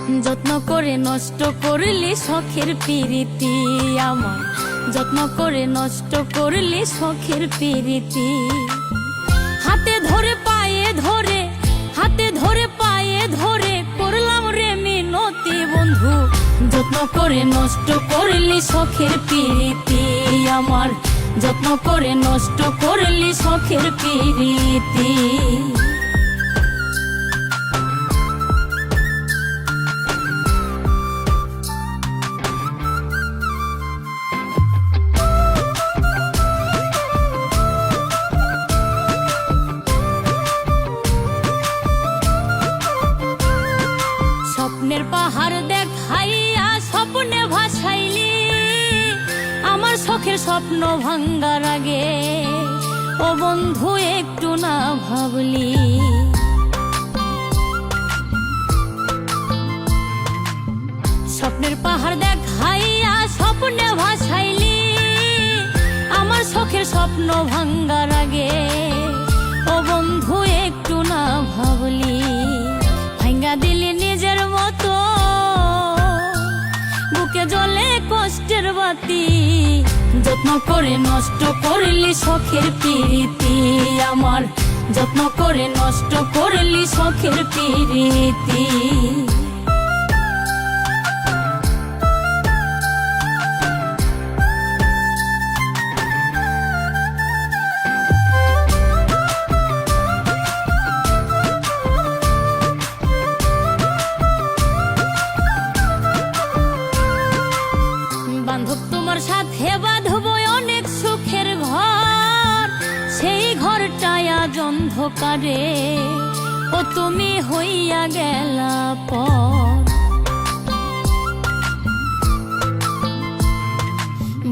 যত্ন করে নষ্ট করলি শখের প্রীতি আমার, যত্ন করে নষ্ট করলি শখের প্রীতি। হাতে ধরে পায়ে ধরে, হাতে ধরে পায়ে ধরে করলাম রে মিনতি বন্ধু, যত্ন করে নষ্ট করলি শখের প্রীতি আমার, যত্ন করে নষ্ট করলি শখের প্রীতি। স্বপ্নের পাহাড় দেখাইয়া স্বপ্নে ভাসাইলি আমার শখের স্বপ্ন ভাঙ্গার আগে, ও বন্ধু একটু না ভাবলি। স্বপ্নের পাহাড় দেখাইয়া স্বপ্নে ভাসাইলি আমার শখের স্বপ্ন ভাঙ্গার আগে, ও বন্ধু একটু না ভাবলি। ভাঙ্গা দিলি নিজের মতো বুকে জ্বলে কষ্টের বাতি, যত্ন করে নষ্ট করলি শখের প্রীতি আমার, যত্ন করে নষ্ট করলি শখের প্রীতি। বান্ধব তোমার সাথে বাঁধব অনেক সুখের ঘর, সেই ঘরটায় আজ অন্ধকারে, ও তুমি হইয়া গেলা পর।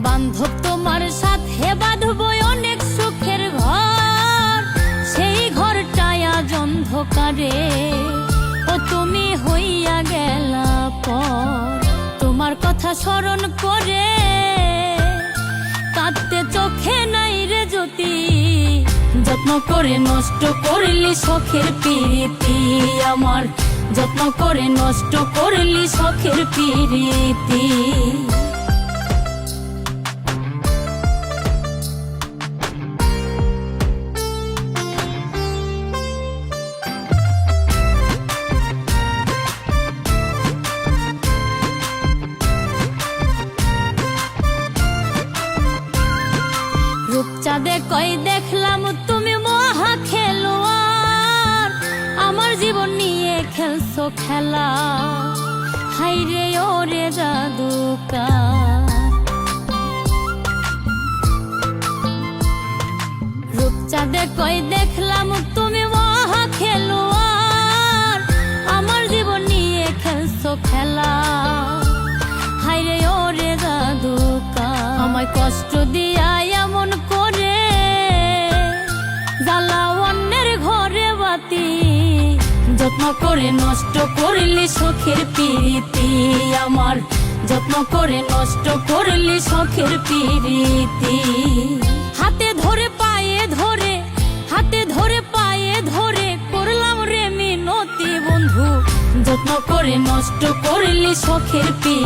বান্ধব তোমার সাথে বাঁধব অনেক সুখের ঘর, সেই ঘরটায় আজ অন্ধকারে, ও তুমি হইয়া গেলা পর। তোমার কথা স্মরণ করে কাঁদতে চোখে নাই রে জ্যোতি, যত্ন করে নষ্ট করলি শখের প্রীতি আমার, যত্ন করে নষ্ট করলি শখের প্রীতি। রূপচাঁদে কই দেখলাম তুমি মহা খেলোয়াড়, আমার জীবন নিয়ে খেলছো খেলা, হাইরে ওরে জাদুকার। রূপচাঁদে কই দেখলাম তুমি মহা খেলোয়াড়, আমার জীবন নিয়ে খেলছো খেলা, হাইরে ওরে জাদুকার। আমায় কষ্ট দিয়া এমন করে জ্বালা অন্যের ঘরে বাতি, যত্ন করে নষ্ট করলি শখের প্রীতি আমার, যত্ন করে নষ্ট করলি শখের প্রীতি। হাতে ধরে পায়ে ধরে, হাতে ধরে পায়ে ধরে করলাম রে মিনতি বন্ধু, যত্ন করে নষ্ট করলি শখের প্রীতি।